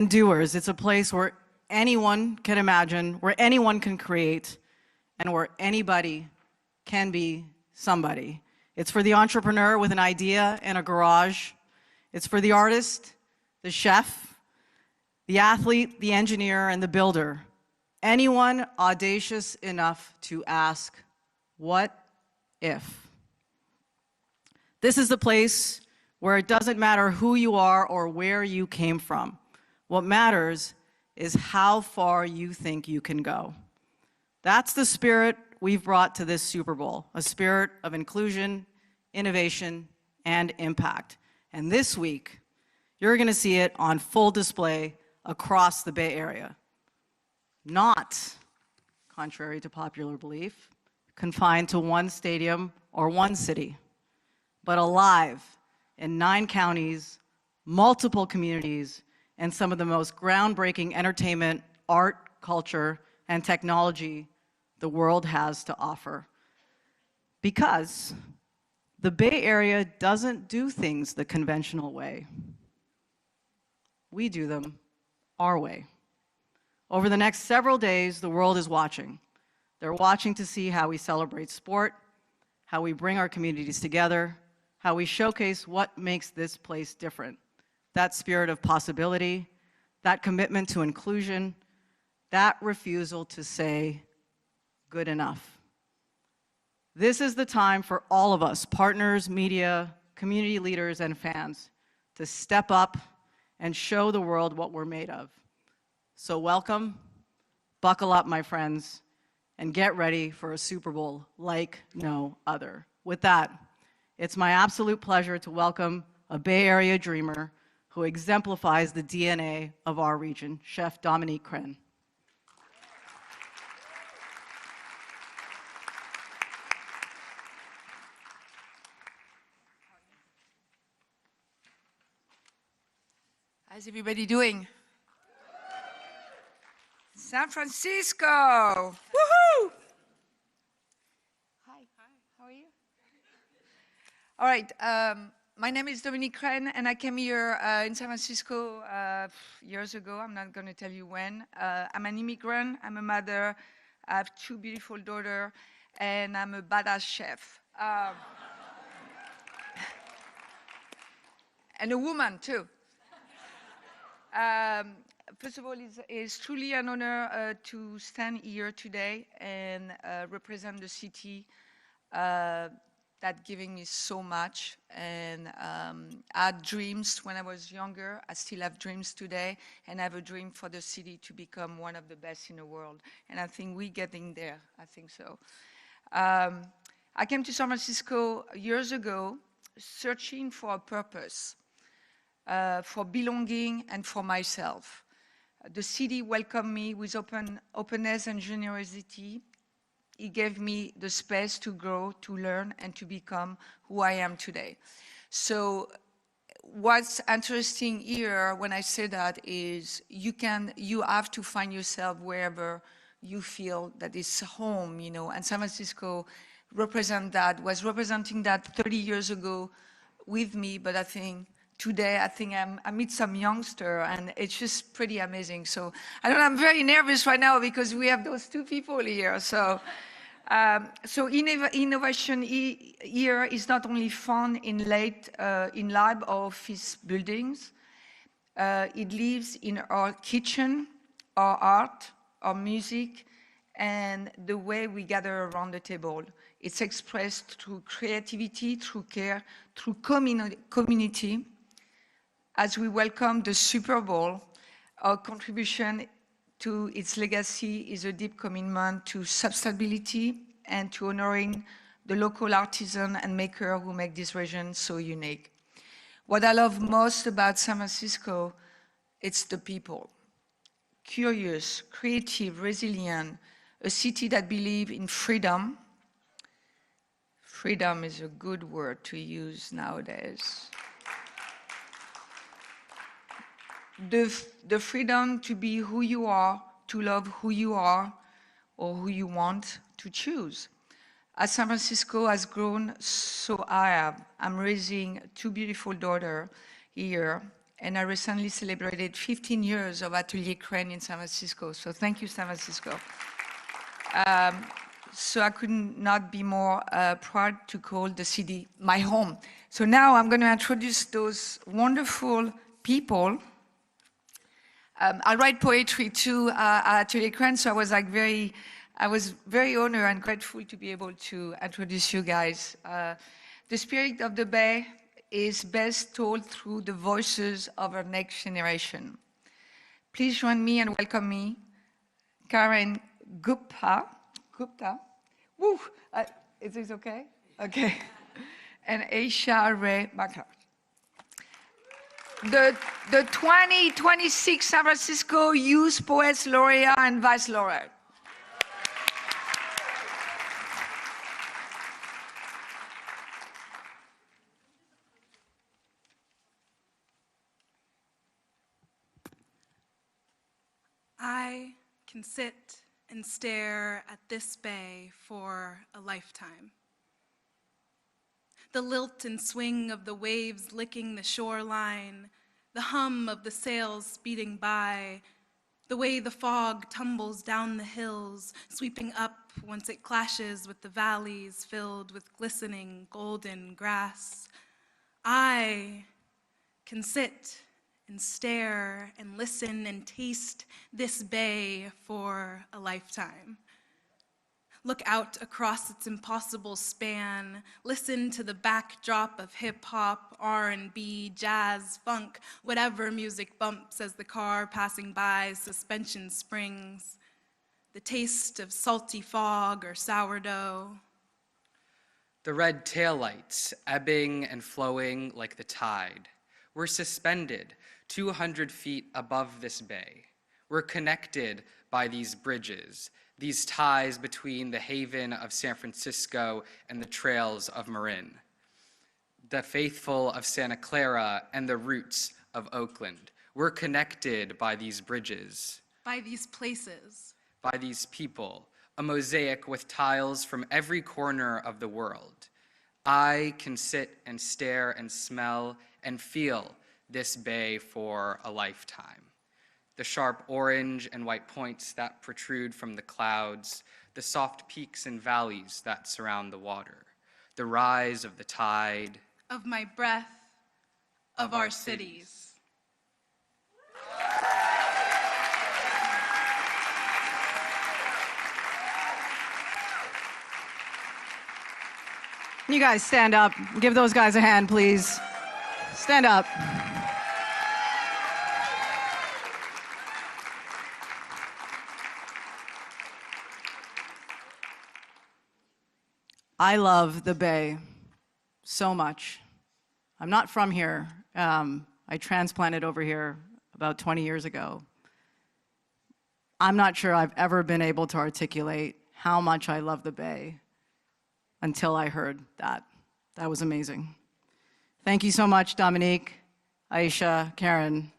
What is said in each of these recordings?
doers. It's a place where anyone can imagine, where anyone can create, and where anybody can be somebody. It's for the entrepreneur with an idea in a garage. It's for the artist, the chef, the athlete, the engineer, and the builder. Anyone audacious enough to ask, what if? This is the place where it doesn't matter who you are or where you came from. What matters is how far you think you can go. That's the spirit we've brought to this Super Bowl, a spirit of inclusion, innovation, and impact. And this week, you're going to see it on full display across the Bay Area. Not, contrary to popular belief, confined to one stadium or one city, but alive in 9 counties, multiple communities, and some of the most groundbreaking entertainment, art, culture, and technology the world has to offer. Because the Bay Area doesn't do things the conventional way. We do them our way. Over the next several days, the world is watching. They're watching to see how we celebrate sport, how we bring our communities together, how we showcase what makes this place different. That spirit of possibility, that commitment to inclusion, that refusal to say, good enough. This is the time for all of us, partners, media, community leaders, and fans, to step up and show the world what we're made of. So welcome, buckle up, my friends, and get ready for a Super Bowl like no other. With that, it's my absolute pleasure to welcome a Bay Area dreamer who exemplifies the DNA of our region, Chef Dominique Krenn. How's everybody doing? San Francisco! Woohoo! Hi. How are you? All right. My name is Dominique Krenn, and I came here in San Francisco years ago. I'm not going to tell you when. I'm an immigrant. I'm a mother. I have 2 beautiful daughters, and I'm a badass chef. And a woman, too. First of all, it's truly an honor to stand here today and represent the city that giving me so much. And I had dreams when I was younger. I still have dreams today, and I have a dream for the city to become one of the best in the world. And I think we're getting there. I think so. I came to San Francisco years ago searching for a purpose. For belonging and for myself. The city welcomed me with openness and generosity. It gave me the space to grow, to learn, and to become who I am today. So what's interesting here when I say that is you have to find yourself wherever you feel that is home, you know, and San Francisco was representing that 30 years ago with me, but I think today, I meet some youngster, and it's just pretty amazing. So I'm very nervous right now because we have those 2 people here. So, innovation here is not only fun in lab or office buildings. It lives in our kitchen, our art, our music, and the way we gather around the table. It's expressed through creativity, through care, through community. As we welcome the Super Bowl, our contribution to its legacy is a deep commitment to sustainability and to honoring the local artisan and maker who make this region so unique. What I love most about San Francisco, it's the people. Curious, creative, resilient, a city that believes in freedom. Freedom is a good word to use nowadays. The freedom to be who you are, to love who you are, or who you want to choose. As San Francisco has grown, so I have. I'm raising 2 beautiful daughters here, And I recently celebrated 15 years of Atelier Krenn in San Francisco. So thank you, San Francisco. So I could not be more proud to call the city my home. So now I'm going to introduce those wonderful people. I write poetry too at Atelier Krenn, so I was very honored and grateful to be able to introduce you guys. The spirit of the Bay is best told through the voices of our next generation. Please join me and welcome me, Karen Gupta. Woo! Is this okay? Okay. And Aisha Ray Bakar. The 2026 San Francisco Youth Poets Laureate and Vice Laureate. I can sit and stare at this bay for a lifetime. The lilt and swing of the waves licking the shoreline, the hum of the sails speeding by, the way the fog tumbles down the hills, sweeping up once it clashes with the valleys filled with glistening golden grass. I can sit and stare and listen and taste this bay for a lifetime. Look out across its impossible span, listen to the backdrop of hip-hop, R&B, jazz, funk, whatever music bumps as the car passing by suspension springs, the taste of salty fog or sourdough. The red taillights ebbing and flowing like the tide. We're suspended 200 feet above this bay. We're connected by these bridges, these ties between the haven of San Francisco and the trails of Marin, the faithful of Santa Clara and the roots of Oakland. We're connected by these bridges. By these places. By these people, a mosaic with tiles from every corner of the world. I can sit and stare and smell and feel this bay for a lifetime. The sharp orange and white points that protrude from the clouds, the soft peaks and valleys that surround the water, the rise of the tide. Of my breath, of our cities. You guys stand up. Give those guys a hand, please. Stand up. I love the Bay so much. I'm not from here. I transplanted over here about 20 years ago. I'm not sure I've ever been able to articulate how much I love the Bay until I heard that. That was amazing. Thank you so much, Dominique, Aisha, Karen.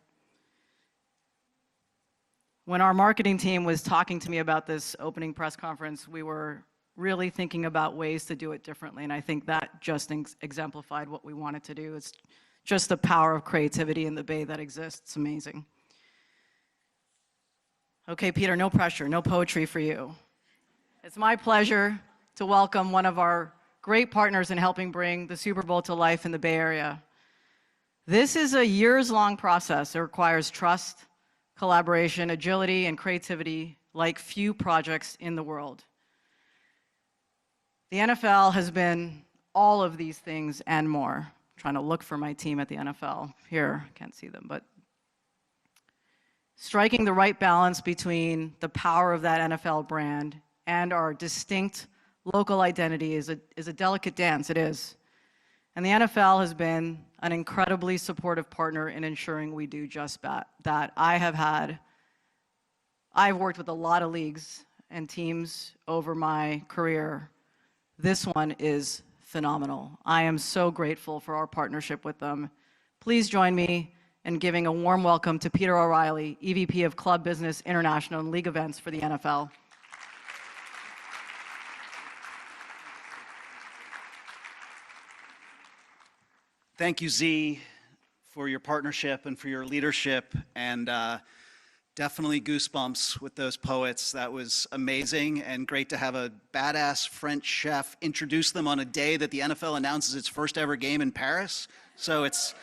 When our marketing team was talking to me about this opening press conference, we were really thinking about ways to do it differently, and I think that just exemplified what we wanted to do. It's just the power of creativity in the Bay that exists. It's amazing. Okay, Peter, no pressure, no poetry for you. It's my pleasure to welcome one of our great partners in helping bring the Super Bowl to life in the Bay Area. This is a years-long process. It requires trust, collaboration, agility, and creativity like few projects in the world. The NFL has been all of these things and more. I'm trying to look for my team at the NFL. Here, can't see them, but striking the right balance between the power of that NFL brand and our distinct local identity is a delicate dance, it is. And the NFL has been an incredibly supportive partner in ensuring we do just that. I've worked with a lot of leagues and teams over my career. This one is phenomenal. I am so grateful for our partnership with them. Please join me in giving a warm welcome to Peter O'Reilly, EVP of Club Business International and League Events for the NFL. Thank you, Z, for your partnership and for your leadership, and definitely goosebumps with those poets. That was amazing and great to have a badass French chef introduce them on a day that the NFL announces its first ever game in Paris. So it's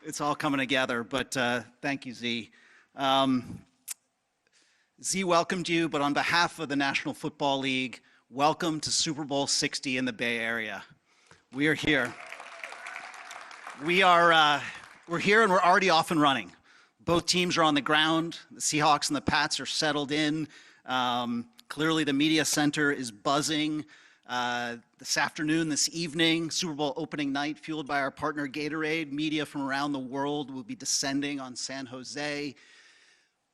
it's all coming together, but thank you, Z. Z welcomed you, but on behalf of the National Football League, welcome to Super Bowl 60 in the Bay Area. We are here. We're here and we're already off and running. Both teams are on the ground. The Seahawks and the Pats are settled in. Clearly the media center is buzzing. This afternoon, this evening, Super Bowl opening night, fueled by our partner Gatorade, media from around the world will be descending on San Jose,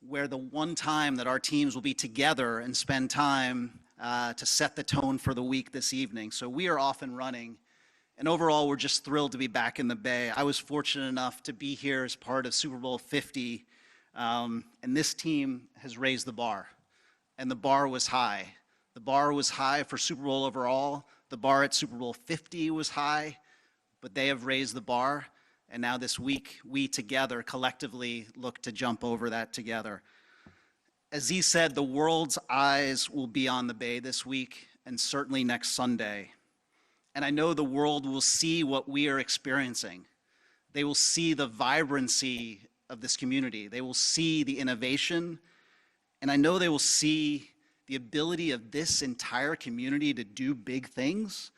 where the one time that our teams will be together and spend time to set the tone for the week this evening. So we are off and running. And overall, we're just thrilled to be back in the Bay. I was fortunate enough to be here as part of Super Bowl 50, and this team has raised the bar, and the bar was high. The bar was high for Super Bowl overall. The bar at Super Bowl 50 was high, but they have raised the bar, and now this week, we together collectively look to jump over that together. As Z said, the world's eyes will be on the Bay this week, and certainly next Sunday. And I know the world will see what we are experiencing. They will see the vibrancy of this community. They will see the innovation. And I know they will see the ability of this entire community to do big things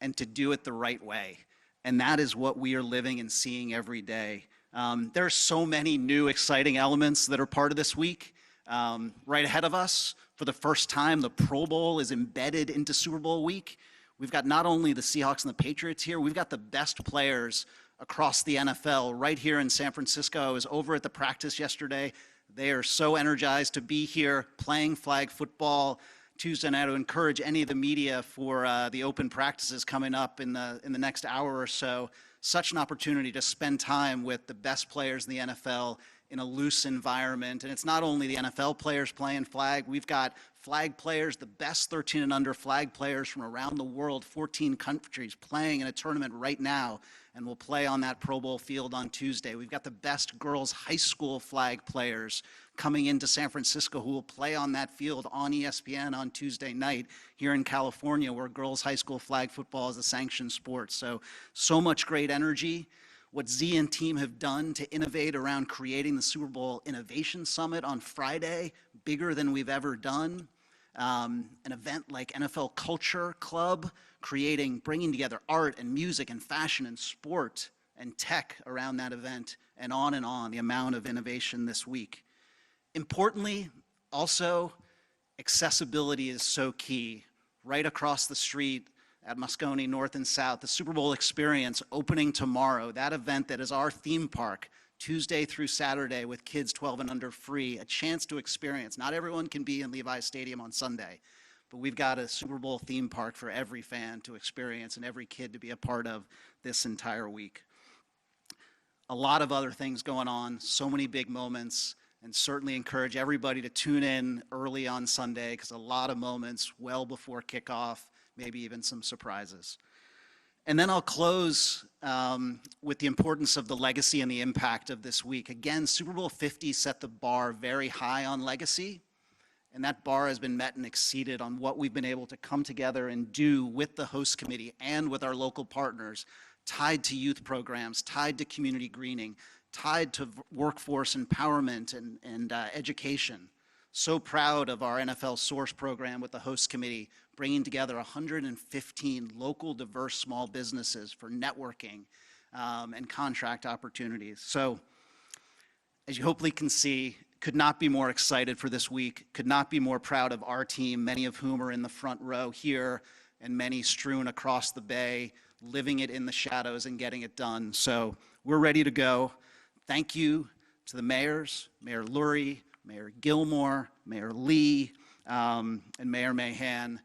and to do it the right way. And that is what we are living and seeing every day. There are so many new exciting elements that are part of this week. Right ahead of us, for the first time, the Pro Bowl is embedded into Super Bowl week. We've got not only the Seahawks and the Patriots here, we've got the best players across the NFL right here in San Francisco. I was over at the practice yesterday. They are so energized to be here playing flag football Tuesday night. I would encourage any of the media for the open practices coming up in the next hour or so. Such an opportunity to spend time with the best players in the NFL in a loose environment. And it's not only the NFL players playing flag, we've got flag players, the best 13 and under flag players from around the world, 14 countries playing in a tournament right now, and will play on that Pro Bowl field on Tuesday. We've got the best girls high school flag players coming into San Francisco who will play on that field on ESPN on Tuesday night here in California, where girls high school flag football is a sanctioned sport. So much great energy. What Z and team have done to innovate around creating the Super Bowl Innovation Summit on Friday, bigger than we've ever done. An event like NFL Culture Club, bringing together art and music and fashion and sport and tech around that event, and on, the amount of innovation this week. Importantly, also, accessibility is so key. Right across the street at Moscone North and South, the Super Bowl Experience opening tomorrow, that event that is our theme park, Tuesday through Saturday with kids 12 and under free, a chance to experience. Not everyone can be in Levi's Stadium on Sunday, but we've got a Super Bowl theme park for every fan to experience and every kid to be a part of this entire week. A lot of other things going on, so many big moments, and certainly encourage everybody to tune in early on Sunday because a lot of moments well before kickoff, maybe even some surprises. And then I'll close with the importance of the legacy and the impact of this week. Again, Super Bowl 50 set the bar very high on legacy, and that bar has been met and exceeded on what we've been able to come together and do with the host committee and with our local partners, tied to youth programs, tied to community greening, tied to workforce empowerment and education. So proud of our NFL Source program with the host committee, bringing together 115 local diverse small businesses for networking and contract opportunities. So as you hopefully can see, could not be more excited for this week, could not be more proud of our team, many of whom are in the front row here and many strewn across the Bay, living it in the shadows and getting it done. So we're ready to go. Thank you to the mayors, Mayor Lurie, Mayor Gilmore, Mayor Lee, and Mayor Mahan.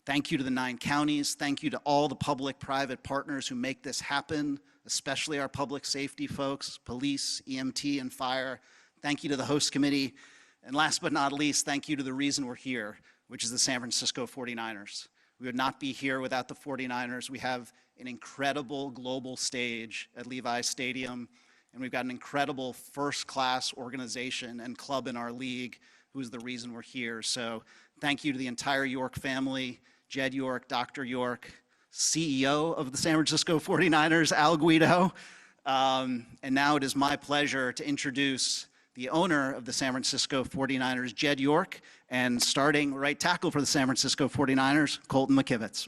Thank you to the 9 counties. Thank you to all the public-private partners who make this happen, especially our public safety folks, police, EMT, and fire. Thank you to the host committee. And last but not least, thank you to the reason we're here, which is the San Francisco 49ers. We would not be here without the 49ers. We have an incredible global stage at Levi's Stadium, and we've got an incredible first-class organization and club in our league who is the reason we're here. So thank you to the entire York family, Jed York, Dr. York, CEO of the San Francisco 49ers, Al Guido. And now it is my pleasure to introduce the owner of the San Francisco 49ers, Jed York, and starting right tackle for the San Francisco 49ers, Colton McKivitz.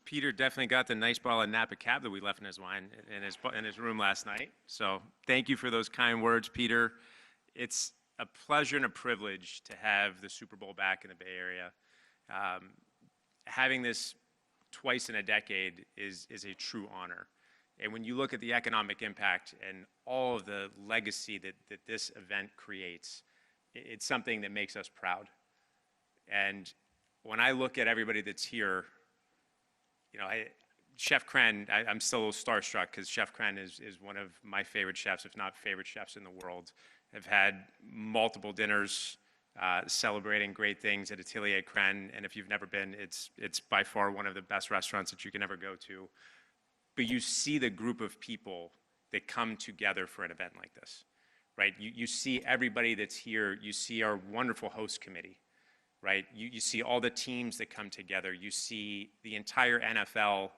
Peter definitely got the nice bottle of Napa Cab that we left in his wine in his room last night. So thank you for those kind words, Peter. It's a pleasure and a privilege to have the Super Bowl back in the Bay Area. Having this twice in a decade is a true honor. And when you look at the economic impact and all of the legacy that this event creates, it's something that makes us proud. And when I look at everybody that's here, you know, Chef Krenn, I'm still a little starstruck because Chef Krenn is one of my favorite chefs, if not favorite chefs in the world. I've had multiple dinners celebrating great things at Atelier Krenn, and if you've never been, it's by far one of the best restaurants that you can ever go to. But you see the group of people that come together for an event like this, right? You see everybody that's here. You see our wonderful host committee, right? You see all the teams that come together. You see the entire NFL.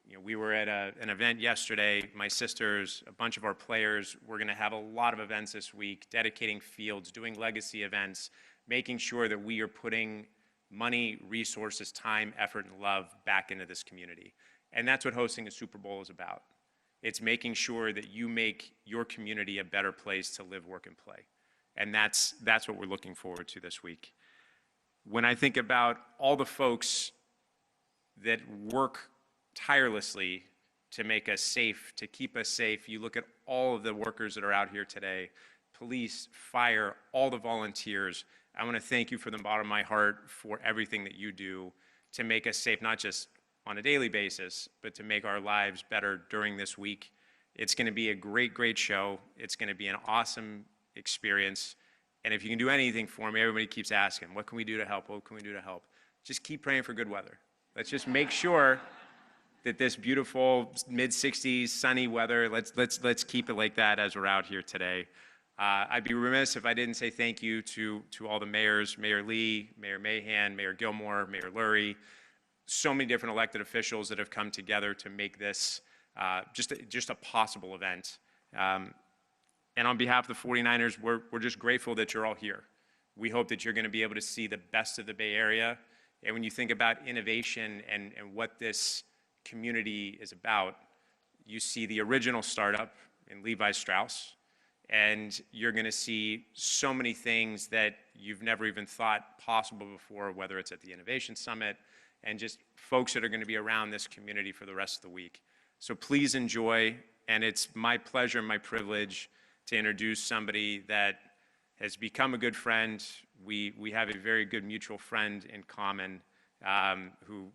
You know, we were at an event yesterday, my sisters, a bunch of our players. We're going to have a lot of events this week, dedicating fields, doing legacy events, making sure that we are putting money, resources, time, effort, and love back into this community. And that's what hosting a Super Bowl is about. It's making sure that you make your community a better place to live, work, and play. And that's what we're looking forward to this week. When I think about all the folks that work tirelessly to make us safe, to keep us safe, you look at all of the workers that are out here today, police, fire, all the volunteers. I want to thank you from the bottom of my heart for everything that you do to make us safe, not just on a daily basis, but to make our lives better during this week. It's going to be a great, great show. It's going to be an awesome experience. And if you can do anything for me, everybody keeps asking, what can we do to help? What can we do to help? Just keep praying for good weather. Let's just make sure that this beautiful mid-60s sunny weather, let's keep it like that as we're out here today. I'd be remiss if I didn't say thank you to all the mayors, Mayor Lee, Mayor Mahan, Mayor Gilmore, Mayor Lurie, so many different elected officials that have come together to make this just a possible event. And on behalf of the 49ers, we're just grateful that you're all here. We hope that you're going to be able to see the best of the Bay Area. And when you think about innovation and what this community is about, you see the original startup in Levi Strauss, and you're going to see so many things that you've never even thought possible before, whether it's at the Innovation Summit, and just folks that are going to be around this community for the rest of the week. So please enjoy, and it's my pleasure and my privilege to introduce somebody that has become a good friend. We have a very good mutual friend in common who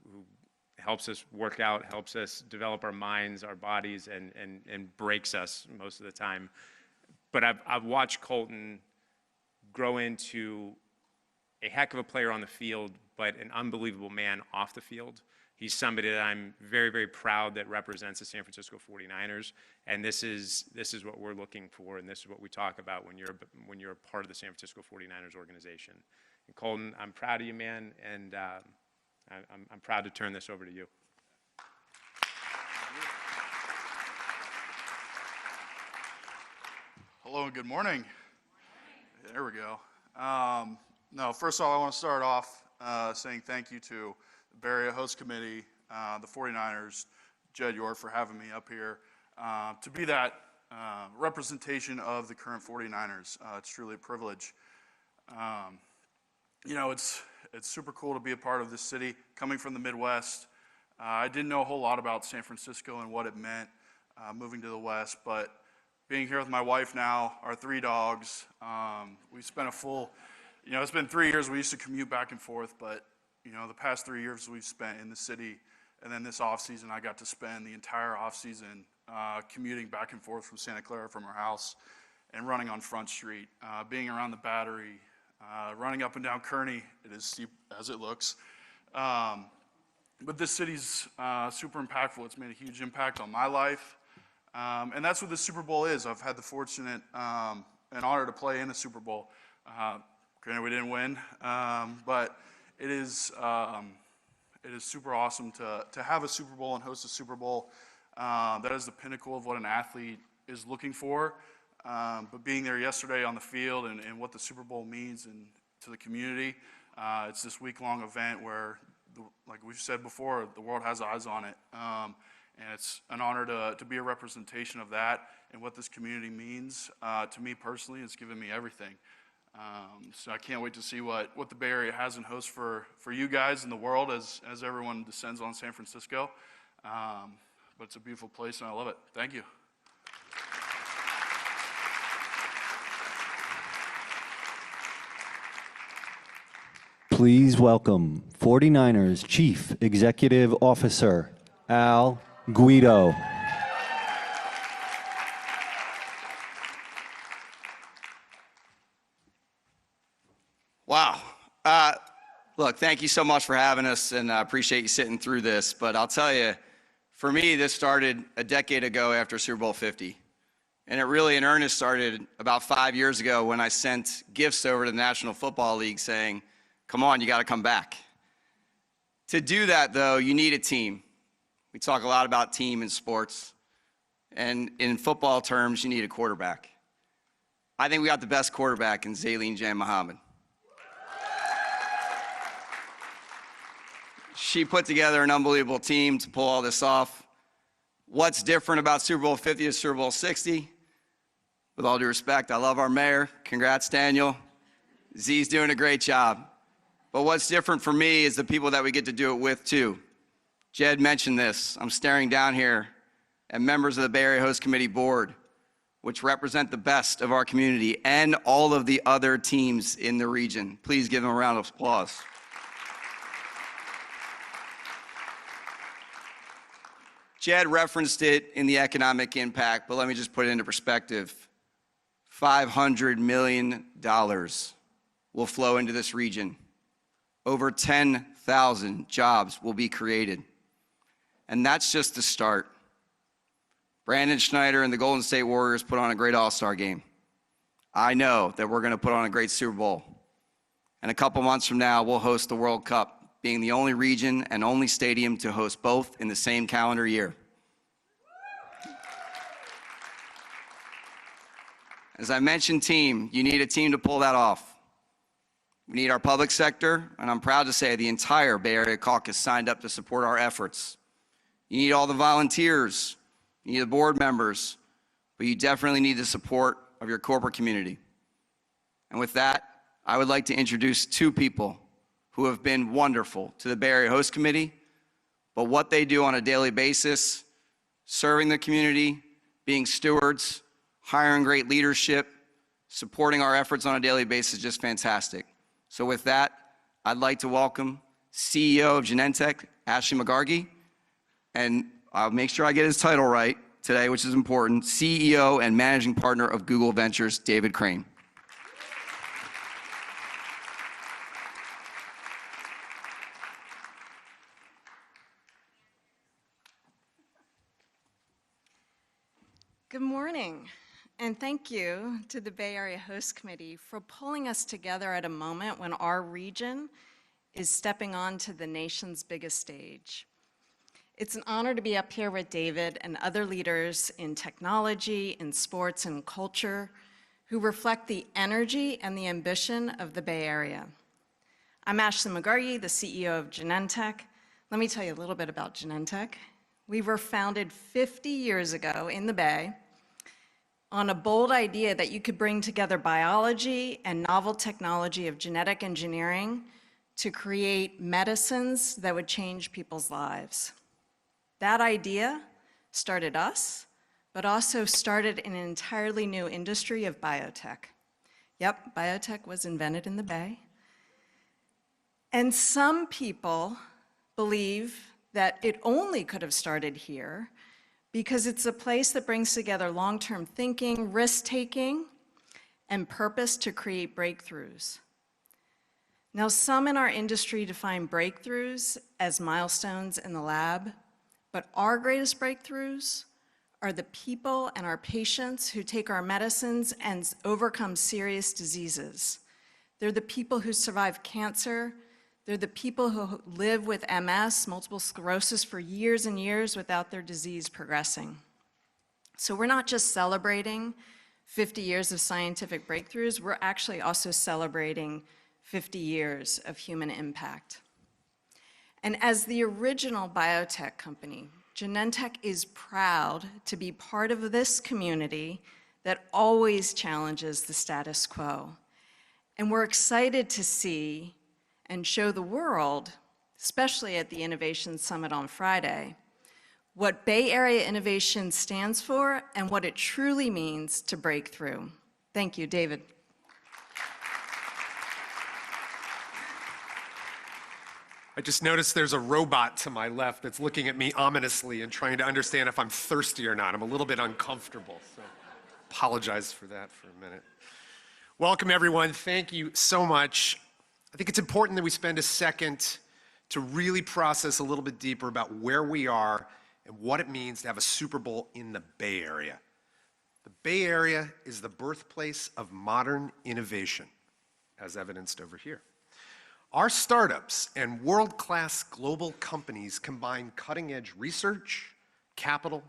helps us work out, helps us develop our minds, our bodies, and breaks us most of the time. But I've watched Colton grow into a heck of a player on the field, but an unbelievable man off the field. He's somebody that I'm very, very proud that represents the San Francisco 49ers, and this is what we're looking for, and this is what we talk about when you're a part of the San Francisco 49ers organization. And Colton, I'm proud of you, man, and I'm proud to turn this over to you. Hello and good morning. There we go. No, first of all, I want to start off saying thank you to the Bay Area Host Committee, the 49ers, Jed York for having me up here to be that representation of the current 49ers. It's truly a privilege. You know, it's super cool to be a part of this city. Coming from the Midwest, I didn't know a whole lot about San Francisco and what it meant moving to the West, but being here with my wife now, our 3 dogs, we spent a full, you know, it's been 3 years. We used to commute back and forth, but, you know, the past 3 years we've spent in the city, and then this off season I got to spend the entire off season commuting back and forth from Santa Clara from our house. and running on Front Street, being around the Battery, running up and down Kearney. It is steep as it looks. But this city's super impactful. It's made a huge impact on my life. And that's what the Super Bowl is. I've had the fortunate and honor to play in the Super Bowl. Granted, we didn't win, but it is super awesome to have a Super Bowl and host a Super Bowl. That is the pinnacle of what an athlete is looking for. But being there yesterday on the field and what the Super Bowl means to the community, it's this week-long event where, like we've said before, the world has eyes on it. And it's an honor to be a representation of that and what this community means to me personally. It's given me everything. So I can't wait to see what the Bay Area has in host for you guys in the world as everyone descends on San Francisco. But it's a beautiful place and I love it. Thank you. Please welcome 49ers Chief Executive Officer, Al Guido. Wow. Look, thank you so much for having us, and I appreciate you sitting through this. But I'll tell you, for me, this started a decade ago after Super Bowl 50. And it really, in earnest, started about 5 years ago when I sent gifts over to the National Football League saying, come on, you got to come back. To do that, though, you need a team. We talk a lot about team in sports. And in football terms, you need a quarterback. I think we got the best quarterback in Zaleen Jan Muhammad. She put together an unbelievable team to pull all this off. What's different about Super Bowl 50 to Super Bowl 60? With all due respect, I love our mayor. Congrats, Daniel. Z's doing a great job. But what's different for me is the people that we get to do it with, too. Jed mentioned this. I'm staring down here at members of the Bay Area Host Committee Board, which represent the best of our community and all of the other teams in the region. Please give them a round of applause. Jed referenced it in the economic impact, but let me just put it into perspective. $500 million will flow into this region. Over 10,000 jobs will be created. And that's just the start. Brandon Schneider and the Golden State Warriors put on a great All-Star game. I know that we're going to put on a great Super Bowl. And a couple months from now, we'll host the World Cup, being the only region and only stadium to host both in the same calendar year. As I mentioned team, you need a team to pull that off. We need our public sector, and I'm proud to say the entire Bay Area caucus signed up to support our efforts. You need all the volunteers, you need the board members, but you definitely need the support of your corporate community. And with that, I would like to introduce two people who have been wonderful to the Bay Area Host Committee, but what they do on a daily basis, serving the community, being stewards, hiring great leadership, supporting our efforts on a daily basis is just fantastic. So with that, I'd like to welcome CEO of Genentech, Ashley McGargy, and I'll make sure I get his title right today, which is important, CEO and Managing Partner of Google Ventures, David Krenn. Good morning, and thank you to the Bay Area Host Committee for pulling us together at a moment when our region is stepping onto the nation's biggest stage. It's an honor to be up here with David and other leaders in technology, in sports, and culture who reflect the energy and the ambition of the Bay Area. I'm Ashley McGargy, the CEO of Genentech. Let me tell you a little bit about Genentech. We were founded 50 years ago in the Bay on a bold idea that you could bring together biology and novel technology of genetic engineering to create medicines that would change people's lives. That idea started us, but also started an entirely new industry of biotech. Yep, biotech was invented in the Bay. And some people believe that it only could have started here because it's a place that brings together long-term thinking, risk-taking, and purpose to create breakthroughs. Now, some in our industry define breakthroughs as milestones in the lab, but our greatest breakthroughs are the people and our patients who take our medicines and overcome serious diseases. They're the people who survive cancer. They're the people who live with MS, multiple sclerosis, for years and years without their disease progressing. So we're not just celebrating 50 years of scientific breakthroughs, we're actually also celebrating 50 years of human impact. And as the original biotech company, Genentech is proud to be part of this community that always challenges the status quo. And we're excited to see and show the world, especially at the Innovation Summit on Friday, what Bay Area innovation stands for and what it truly means to break through. Thank you, David. I just noticed there's a robot to my left that's looking at me ominously and trying to understand if I'm thirsty or not. I'm a little bit uncomfortable, so apologize for that for a minute. Welcome, everyone. Thank you so much. I think it's important that we spend a second to really process a little bit deeper about where we are and what it means to have a Super Bowl in the Bay Area. The Bay Area is the birthplace of modern innovation, as evidenced over here. Our startups and world-class global companies combine cutting-edge research, capital,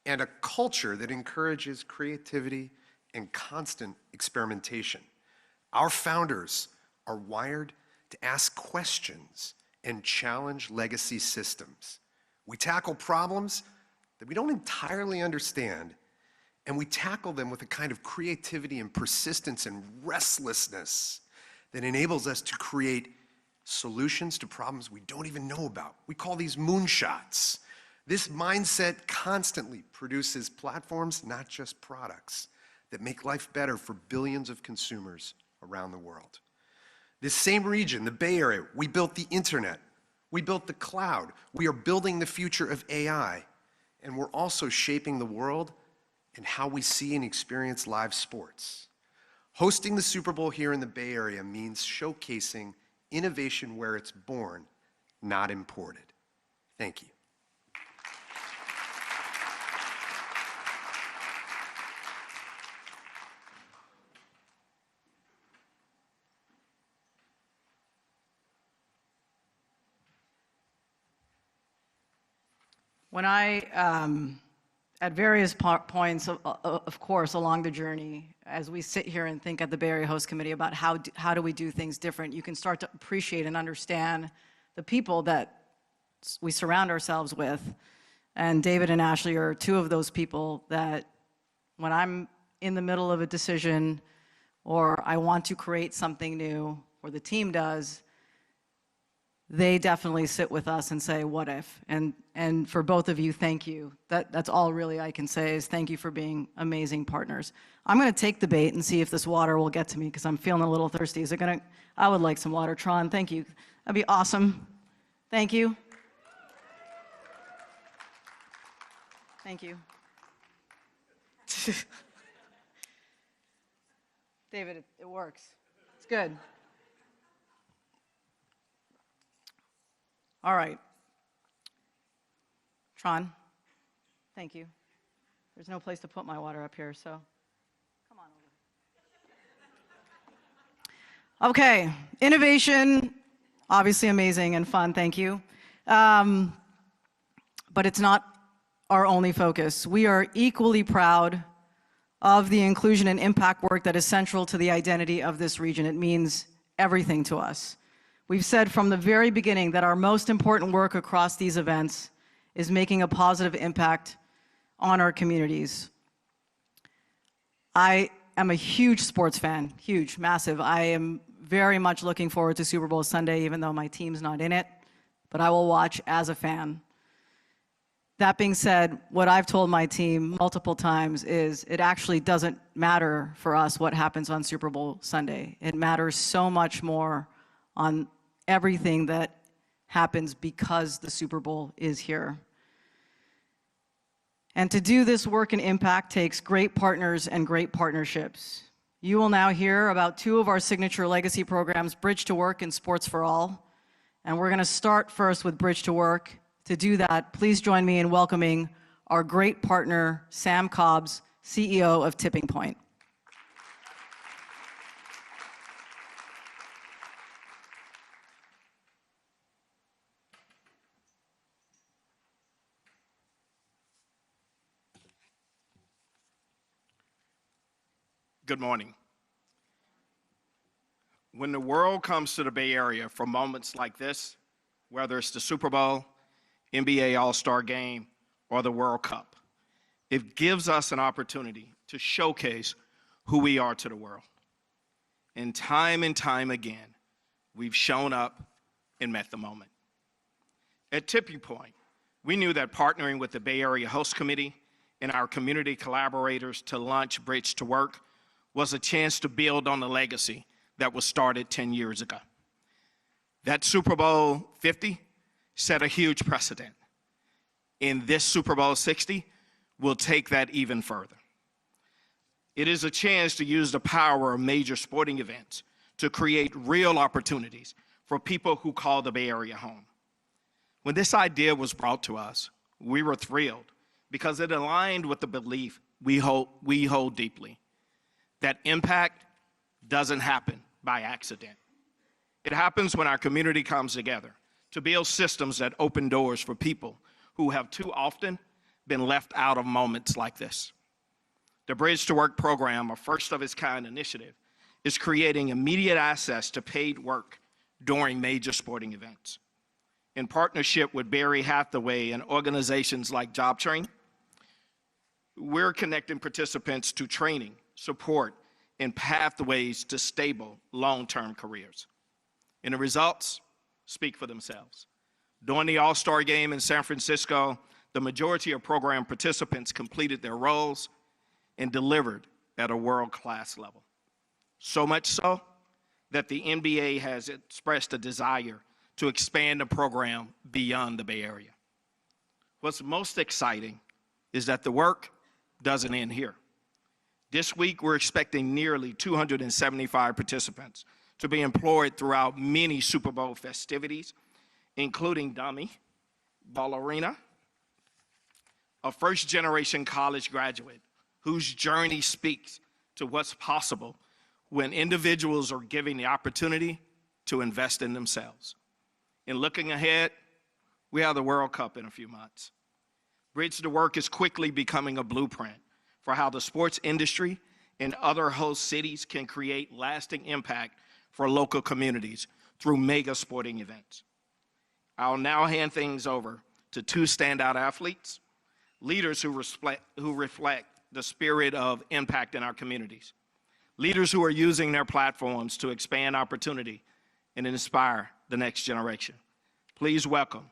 and a culture that encourages creativity and constant experimentation. Our founders are wired to ask questions and challenge legacy systems. We tackle problems that we don't entirely understand, and we tackle them with a kind of creativity and persistence and restlessness that enables us to create solutions to problems we don't even know about. We call these moonshots. This mindset constantly produces platforms, not just products, that make life better for billions of consumers around the world. This same region, the Bay Area, we built the internet, we built the cloud, we are building the future of AI, and we're also shaping the world and how we see and experience live sports. Hosting the Super Bowl here in the Bay Area means showcasing innovation where it's born, not imported. Thank you. When I, at various points, of course, along the journey, as we sit here and think at the Bay Area Host Committee about how do we do things different, you can start to appreciate and understand the people that we surround ourselves with. And David and Ashley are two of those people that when I'm in the middle of a decision or I want to create something new, or the team does, they definitely sit with us and say, what if? And for both of you, thank you. That's all really I can say is thank you for being amazing partners. I'm gonna take the bait and see if this water will get to me because I'm feeling a little thirsty. Is it gonna, I would like some water. Tron, thank you. That'd be awesome. Thank you. Thank you. David, it works. It's good. All right. Tron, thank you. There's no place to put my water up here, so come on over. Okay, innovation, obviously amazing and fun, thank you. But it's not our only focus. We are equally proud of the inclusion and impact work that is central to the identity of this region. It means everything to us. We've said from the very beginning that our most important work across these events is making a positive impact on our communities. I am a huge sports fan, huge, massive. I am very much looking forward to Super Bowl Sunday, even though my team's not in it, but I will watch as a fan. That being said, what I've told my team multiple times is it actually doesn't matter for us what happens on Super Bowl Sunday. It matters so much more on everything that happens because the Super Bowl is here. And to do this work and impact takes great partners and great partnerships. You will now hear about two of our signature legacy programs, Bridge to Work and Sports for All. And we're going to start first with Bridge to Work. To do that, please join me in welcoming our great partner, Sam Cobbs, CEO of Tipping Point. Good morning. When the world comes to the Bay Area for moments like this, whether it's the Super Bowl, NBA All-Star Game, or the World Cup, it gives us an opportunity to showcase who we are to the world. And time again, we've shown up and met the moment. At Tipping Point, we knew that partnering with the Bay Area Host Committee and our community collaborators to launch Bridge to Work was a chance to build on the legacy that was started 10 years ago. That Super Bowl 50 set a huge precedent. In this Super Bowl 60, we'll take that even further. It is a chance to use the power of major sporting events to create real opportunities for people who call the Bay Area home. When this idea was brought to us, we were thrilled because it aligned with the belief we hold deeply, that impact doesn't happen by accident. It happens when our community comes together to build systems that open doors for people who have too often been left out of moments like this. The Bridge to Work program, a first-of-its-kind initiative, is creating immediate access to paid work during major sporting events. In partnership with Barry Hathaway and organizations like Job Train, we're connecting participants to training, support, and pathways to stable, long-term careers. And the results speak for themselves. During the All-Star Game in San Francisco, the majority of program participants completed their roles and delivered at a world-class level. So much so that the NBA has expressed a desire to expand the program beyond the Bay Area. What's most exciting is that the work doesn't end here. This week, we're expecting nearly 275 participants to be employed throughout many Super Bowl festivities, including Dummy, Ballerina, a first-generation college graduate whose journey speaks to what's possible when individuals are given the opportunity to invest in themselves. And looking ahead, we have the World Cup in a few months. Bridge to Work is quickly becoming a blueprint for how the sports industry and other host cities can create lasting impact for local communities through mega sporting events. I'll now hand things over to two standout athletes, leaders who reflect the spirit of impact in our communities, leaders who are using their platforms to expand opportunity and inspire the next generation. Please welcome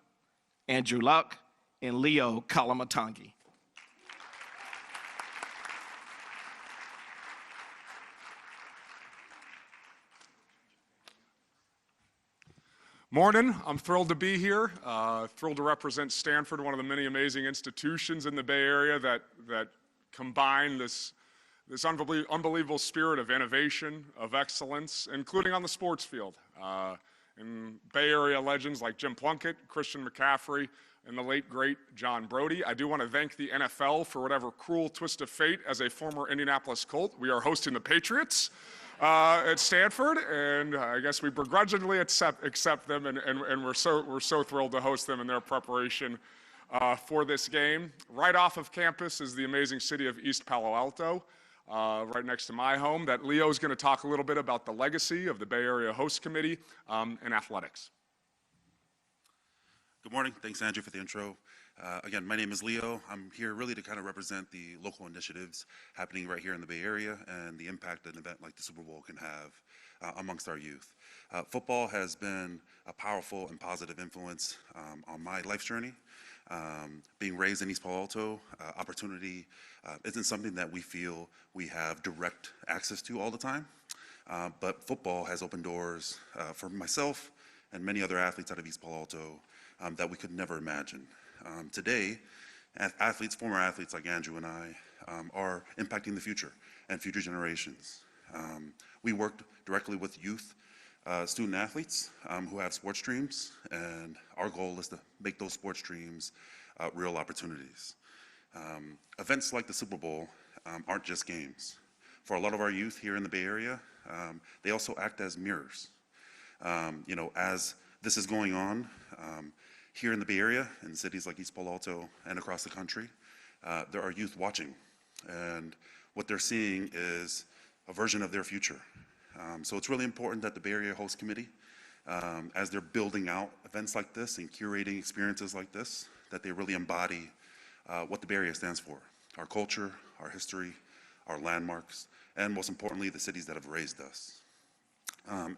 Andrew Luck and Leo Kalamatangi. Morning, I'm thrilled to be here. Thrilled to represent Stanford, one of the many amazing institutions in the Bay Area that combine this unbelievable spirit of innovation, of excellence, including on the sports field. And Bay Area legends like Jim Plunkett, Christian McCaffrey, and the late, great John Brody. I do want to thank the NFL for whatever cruel twist of fate. As a former Indianapolis Colt, we are hosting the Patriots at Stanford, and I guess we begrudgingly accept them, and we're so thrilled to host them in their preparation for this game. Right off of campus is the amazing city of East Palo Alto, right next to my home, that Leo is going to talk a little bit about the legacy of the Bay Area Host Committee and athletics. Good morning. Thanks, Andrew, for the intro. Again, my name is Leo. I'm here really to kind of represent the local initiatives happening right here in the Bay Area and the impact that an event like the Super Bowl can have amongst our youth. Football has been a powerful and positive influence on my life's journey. Being raised in East Palo Alto, opportunity isn't something that we feel we have direct access to all the time, but football has opened doors for myself and many other athletes out of East Palo Alto that we could never imagine. Today, athletes, former athletes like Andrew and I, are impacting the future and future generations. We worked directly with youth student athletes who have sports dreams, and our goal is to make those sports dreams real opportunities. Events like the Super Bowl aren't just games. For a lot of our youth here in the Bay Area, they also act as mirrors. You know, as this is going on here in the Bay Area, in cities like East Palo Alto and across the country, there are youth watching, and what they're seeing is a version of their future. So it's really important that the Bay Area Host Committee, as they're building out events like this and curating experiences like this, that they really embody what the Bay Area stands for: our culture, our history, our landmarks, and most importantly, the cities that have raised us.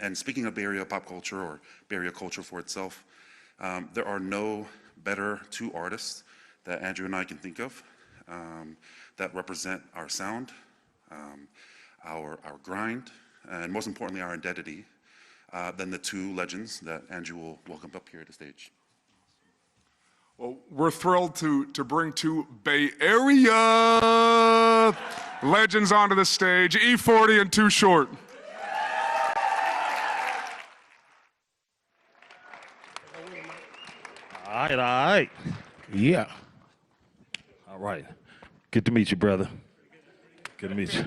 And speaking of Bay Area pop culture, or Bay Area culture for itself, there are no better two artists that Andrew and I can think of that represent our sound, our grind, and most importantly, our identity, than the two legends that Andrew will welcome up here to the stage. Well, we're thrilled to bring two Bay Area legends onto the stage, E40 and Too Short. All right. Yeah. All right. Good to meet you, brother. Good to meet you.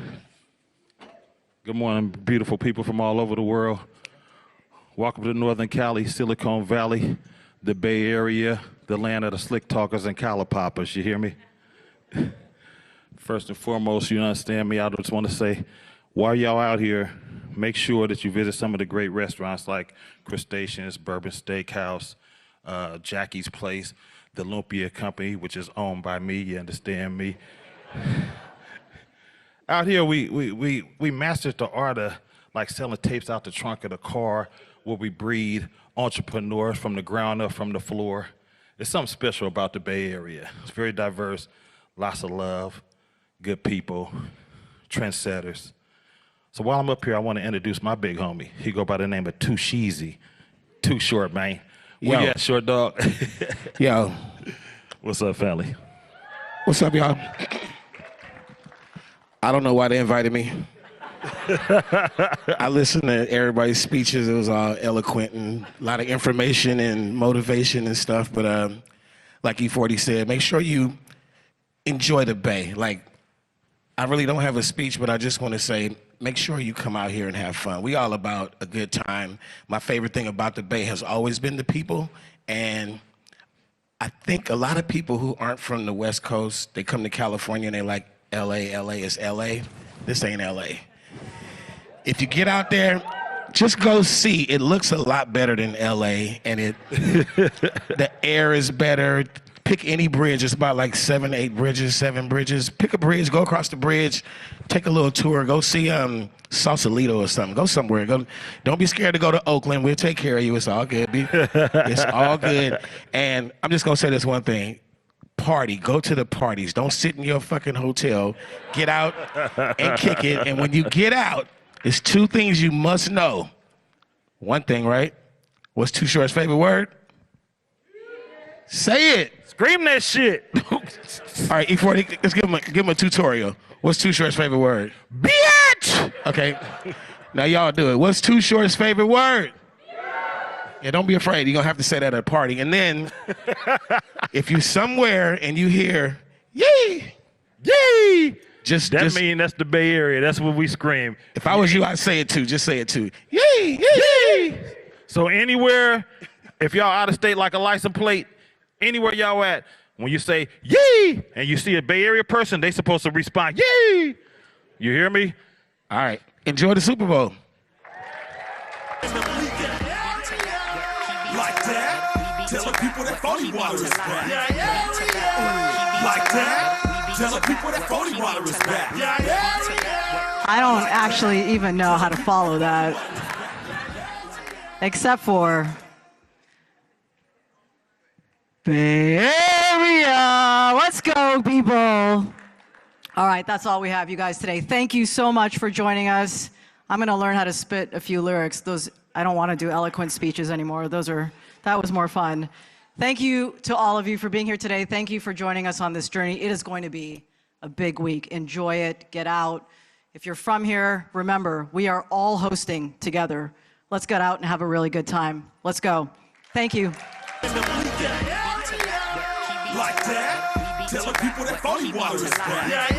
Good morning, beautiful people from all over the world. Welcome to Northern Cali, Silicon Valley, the Bay Area, the land of the slick talkers and collar poppers. You hear me? First and foremost, you understand me, I just want to say, while y'all out here, make sure that you visit some of the great restaurants like Crustaceans, Bourbon Steakhouse, Jackie's Place, the Lumpia Company, which is owned by me, you understand me? Out here, we mastered the art of like selling tapes out the trunk of the car, where we breed entrepreneurs from the ground up, from the floor. There's something special about the Bay Area. It's very diverse, lots of love, good people, trendsetters. So while I'm up here, I want to introduce my big homie. He go by the name of Too Sheezy. Too Short, man. Where you at, short dog? Yo. What's up, family? What's up, y'all? I don't know why they invited me. I listened to everybody's speeches. It was all eloquent and a lot of information and motivation and stuff. But like E40 said, make sure you enjoy the Bay. Like, I really don't have a speech, but I just want to say, make sure you come out here and have fun. We all about a good time. My favorite thing about the Bay has always been the people. And I think a lot of people who aren't from the West Coast, they come to California and they like, LA is LA. This ain't LA. If you get out there, just go see. It looks a lot better than LA, and the air is better. Pick any bridge. It's about like 7 bridges. Pick a bridge, go across the bridge, take a little tour, go see Sausalito or something. Go somewhere. Don't be scared to go to Oakland. We'll take care of you. It's all good. It's all good. And I'm just gonna say this one thing. Party, go to the parties. Don't sit in your fucking hotel. Get out and kick it. And when you get out, there's two things you must know. One thing, right? What's Too Short's favorite word? Say it. Scream that shit. All right, E40, let's give him a tutorial. What's Too Short's favorite word? Bitch! Okay. Now y'all do it. What's Too Short's favorite word? Yeah, don't be afraid. You're going to have to say that at a party. And then, if you're somewhere and you hear, yay, yay, just mean that's the Bay Area. That's what we scream. If I was you, I'd say it too. Just say it too. Yay, yay, yay. So anywhere, if y'all out of state like a license plate, anywhere y'all at, when you say, yay, and you see a Bay Area person, they supposed to respond, yay. You hear me? All right. Enjoy the Super Bowl. Like that, tell the people that phony water is back. Like that, tell the people that phony water is back. I don't actually even know how to follow that, except for Bay Area. Let's go, people. All right, that's all we have, you guys, today. Thank you so much for joining us. I'm going to learn how to spit a few lyrics. I don't want to do eloquent speeches anymore. That was more fun. Thank you to all of you for being here today. Thank you for joining us on this journey. It is going to be a big week. Enjoy it. Get out. If you're from here, remember, we are all hosting together. Let's get out and have a really good time. Let's go. Thank you. Like that. Tell the people that phony water is back.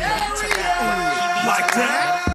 Like that.